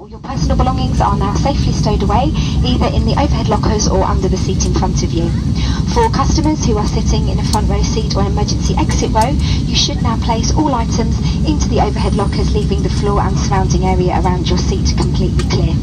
All your personal belongings are now safely stowed away, either in the overhead lockers or under the seat in front of you. For customers who are sitting in a front row seat or an emergency exit row, you should now place all items into the overhead lockers, leaving the floor and surrounding area around your seat completely clear.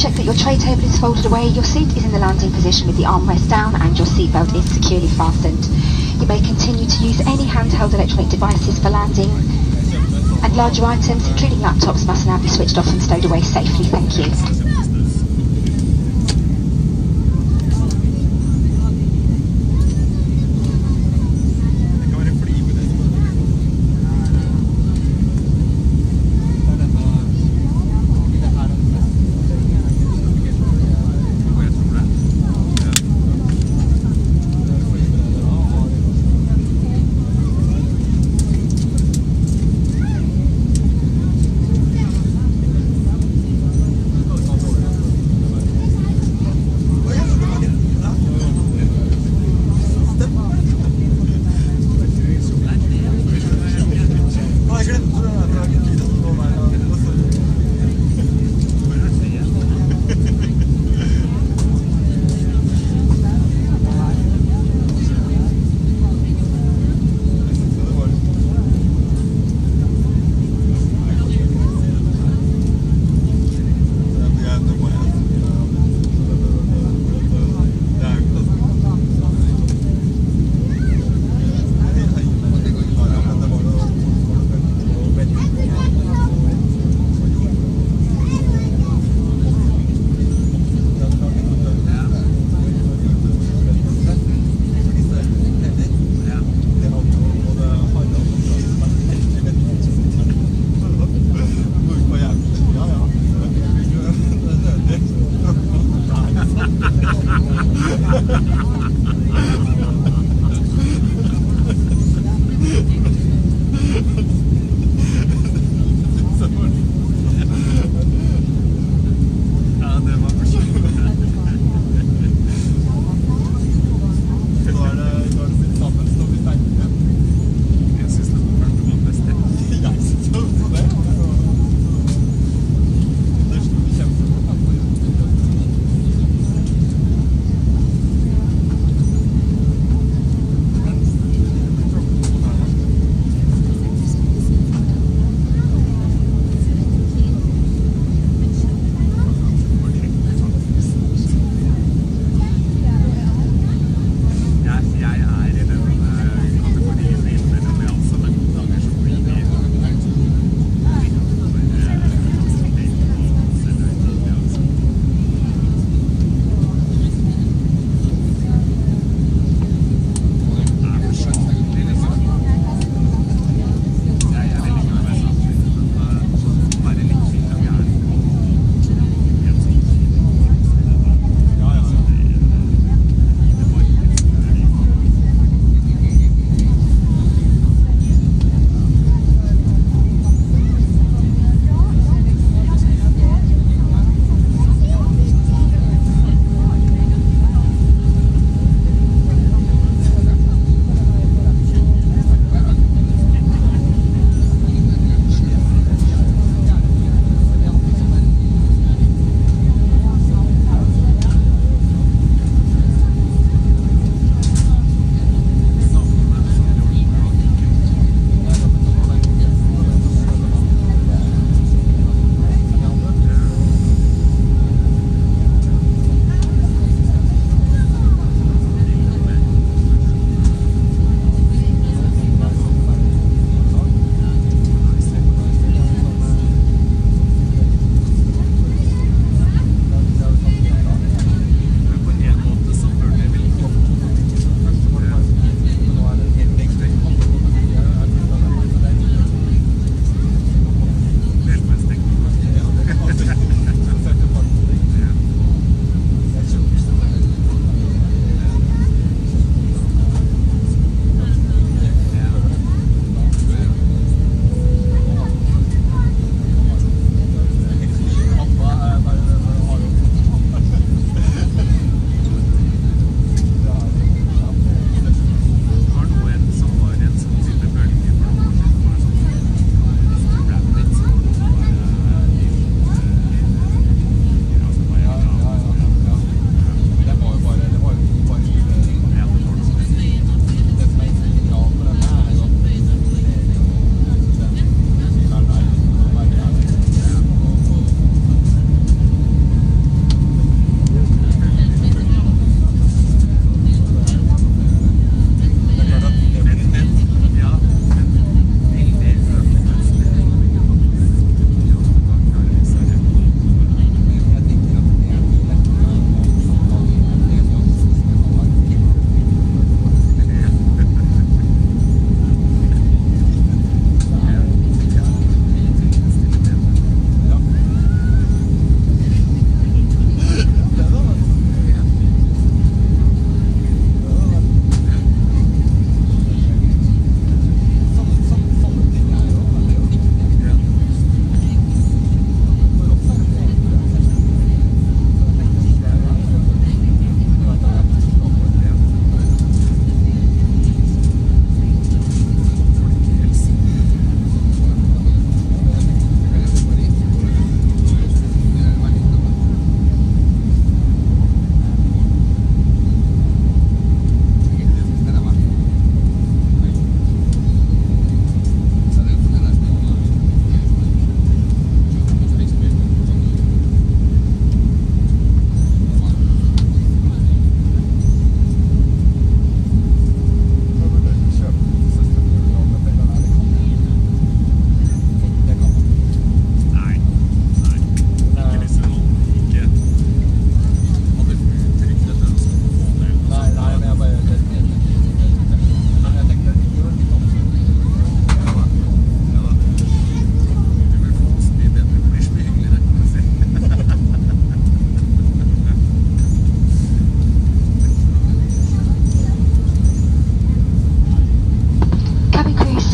Check that your tray table is folded away, your seat is in the landing position with the armrest down, and your seatbelt is securely fastened. You may continue to use any handheld electronic devices for landing, and larger items, including laptops, must now be switched off and stowed away safely. Thank you.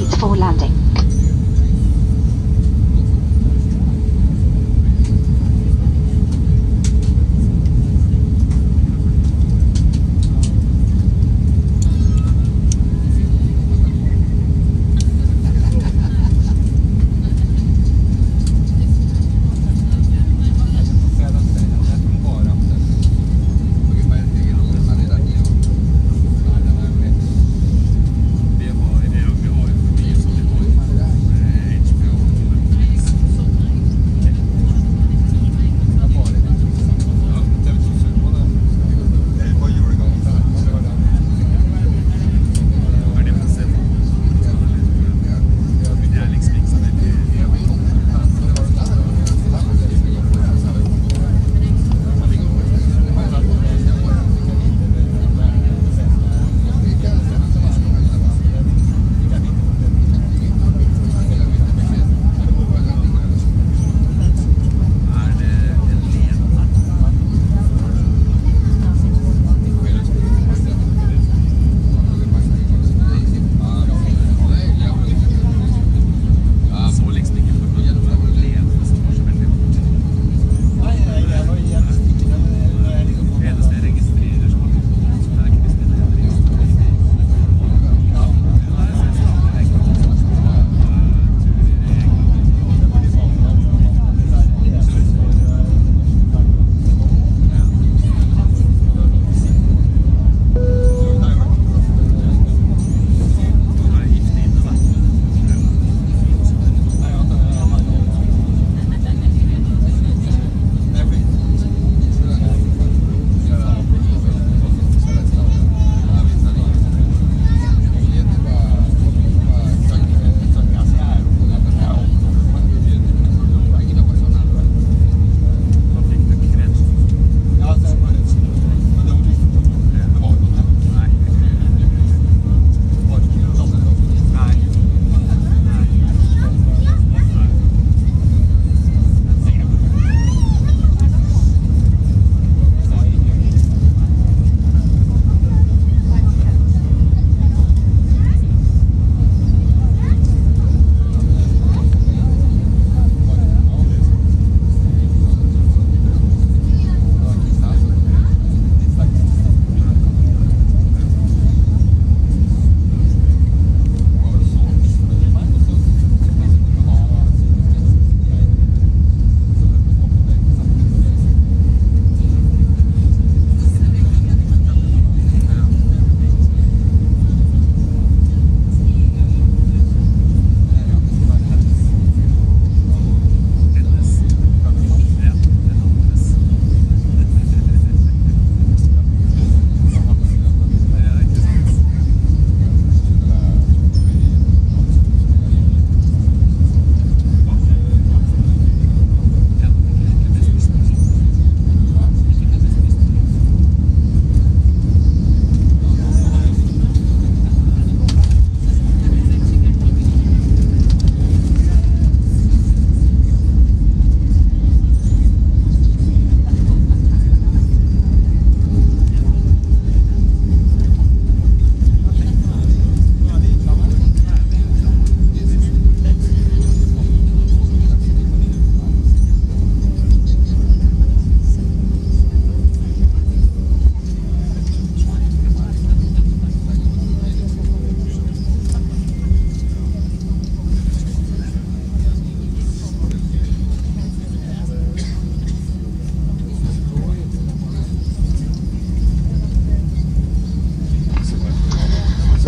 seat for landing.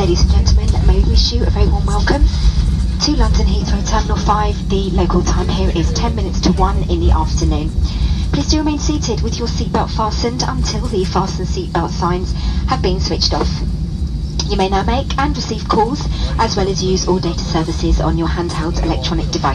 Ladies and gentlemen, may we wish you a very warm welcome to London Heathrow Terminal 5. The local time here is 10 minutes to 1 in the afternoon. Please do remain seated with your seatbelt fastened until the fasten seatbelt signs have been switched off. You may now make and receive calls as well as use all data services on your handheld electronic devices.